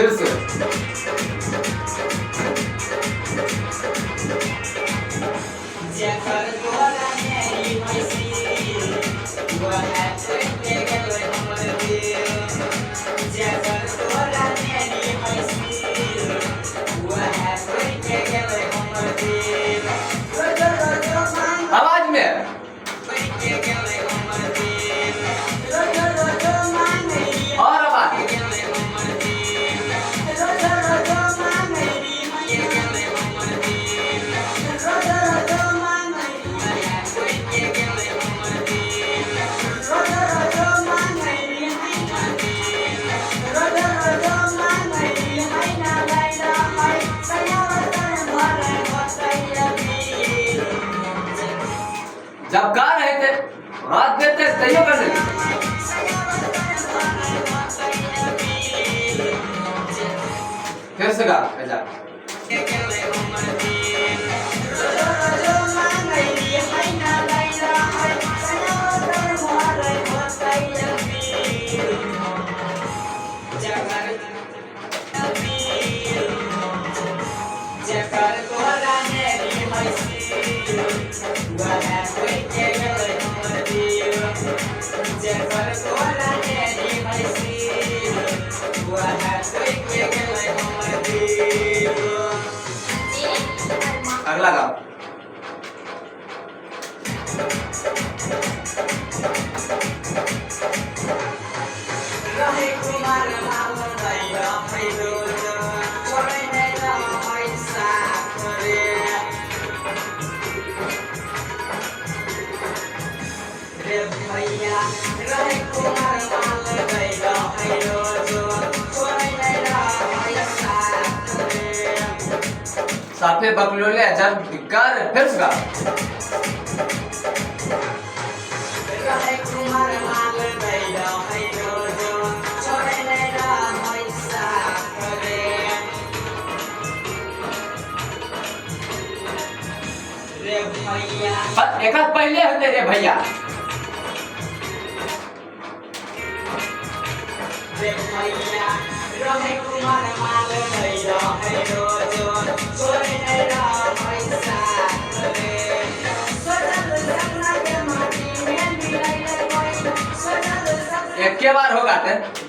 फिर से आवाज में और आवाज जब गा रहे थे रात देते तैयो कर देते फिर से गा जा अगला गाओ साफे बकलोले हजार बिकार फिर से गा एक हाथ पहले होते रे भैया एक के बार होगा ते